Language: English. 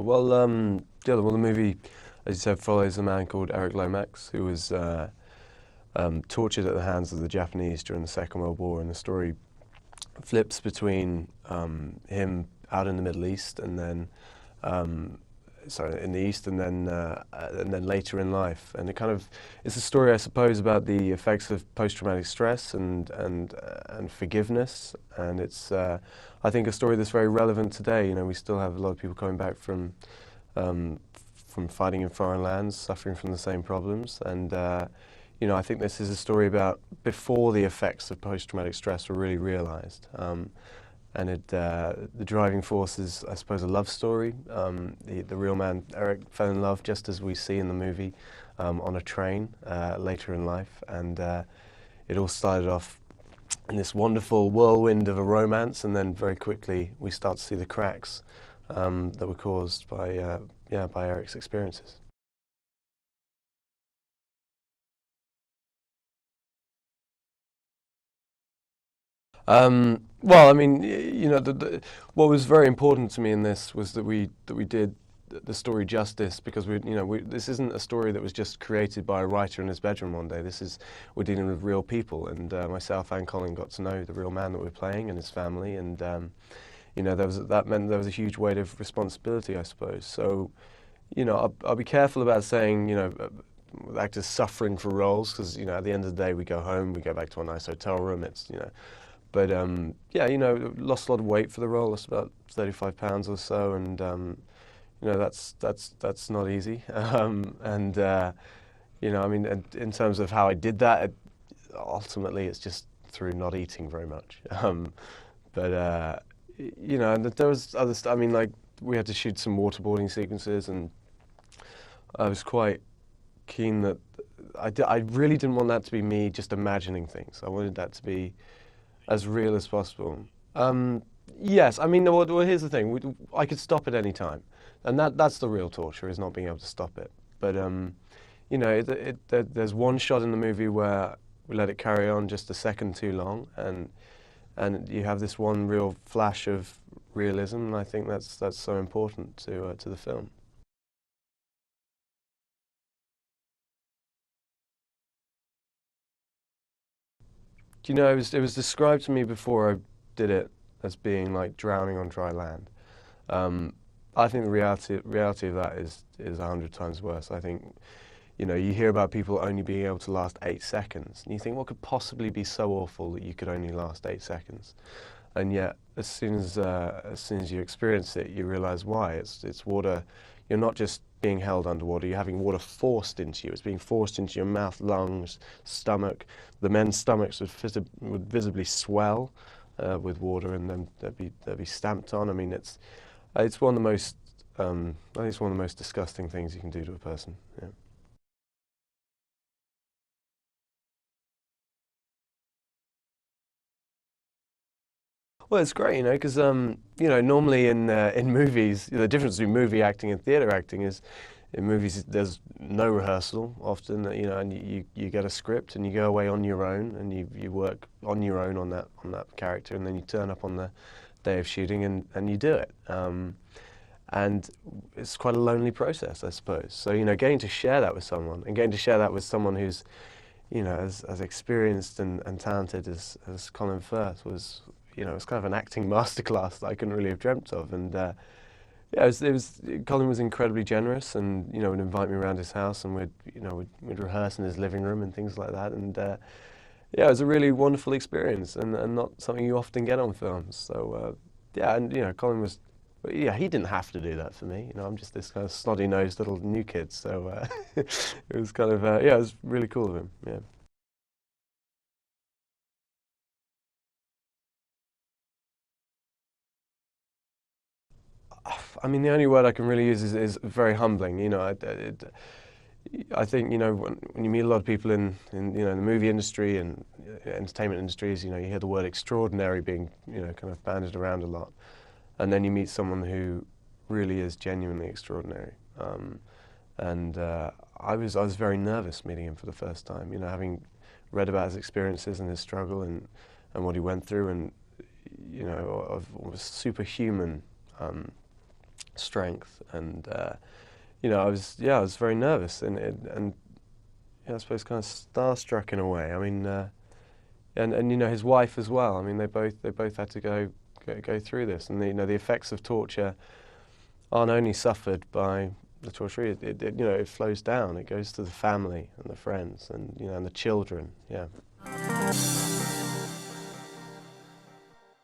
Yeah, well, the movie, as you said, follows a man called Eric Lomax, who was tortured at the hands of the Japanese during the Second World War, and the story flips between him out in the Middle East and then, in the East, and then later in life. And it's a story, I suppose, about the effects of post-traumatic stress and forgiveness. And it's, I think, a story that's very relevant today. You know, we still have a lot of people coming back from fighting in foreign lands, suffering from the same problems. And you know, I think this is a story about before the effects of post-traumatic stress were really realized. The driving force is, I suppose, a love story. The real man, Eric, fell in love, just as we see in the movie, on a train later in life. And it all started off in this wonderful whirlwind of a romance, and then very quickly we start to see the cracks that were caused by Eric's experiences. Well, I mean, you know, what was very important to me in this was that we did the story justice, because this isn't a story that was just created by a writer in his bedroom one day. We're dealing with real people, and myself and Colin got to know the real man that we're playing and his family, and you know, that meant there was a huge weight of responsibility, I suppose. So, you know, I'll be careful about saying, you know, actors suffering for roles, because, you know, at the end of the day, we go home, we go back to a nice hotel room. It's, you know. But yeah, you know, lost a lot of weight for the role. Lost about 35 pounds or so, and you know, that's not easy. You know, I mean, in terms of how I did that, ultimately it's just through not eating very much. But you know, and there was other stuff. I mean, like, we had to shoot some waterboarding sequences, and I was quite keen that I really didn't want that to be me just imagining things. I wanted that to be as real as possible. Yes, I mean, well, here's the thing. I could stop at any time, and that's the real torture, is not being able to stop it. But you know, there's one shot in the movie where we let it carry on just a second too long, and you have this one real flash of realism, and I think that's so important to the film. You know, it was described to me before I did it as being like drowning on dry land. Um, I think the reality of that is 100 times worse. I think, you know, you hear about people only being able to last 8 seconds, and you think, what could possibly be so awful that you could only last 8 seconds? And yet, as soon as you experience it, you realize why. It's water. You're not just being held underwater. You're having water forced into you. It's being forced into your mouth, lungs, stomach. The men's stomachs would visibly swell with water, and then they'd be stamped on. I mean, it's one of the most I think it's one of the most disgusting things you can do to a person. Yeah. Well, it's great, you know, because you know, normally in movies, the difference between movie acting and theatre acting is, in movies there's no rehearsal often, you know, and you get a script and you go away on your own, and you work on your own on that character, and then you turn up on the day of shooting and you do it. And it's quite a lonely process, I suppose. So, you know, getting to share that with someone, and getting to share that with someone who's, you know, as experienced and talented as Colin Firth was, you know, it was kind of an acting masterclass that I couldn't really have dreamt of. And yeah, Colin was incredibly generous, and, you know, would invite me around his house, and we'd rehearse in his living room and things like that. And yeah, it was a really wonderful experience, and not something you often get on films. So yeah, and, you know, Colin was, yeah, he didn't have to do that for me. You know, I'm just this kind of snotty-nosed little new kid. So it was kind of yeah, it was really cool of him. Yeah. I mean, the only word I can really use is very humbling. You know, I think, you know, when you meet a lot of people in you know, the movie industry and entertainment industries, you know, you hear the word extraordinary being, you know, kind of bandied around a lot, and then you meet someone who really is genuinely extraordinary. And I was very nervous meeting him for the first time. You know, having read about his experiences and his struggle and what he went through, and, you know, of superhuman strength, and I was very nervous, and yeah, I suppose kind of starstruck in a way. I mean, and his wife as well. I mean, they both had to go through this, and the effects of torture aren't only suffered by the torture. It flows down. It goes to the family and the friends, and and the children. Yeah.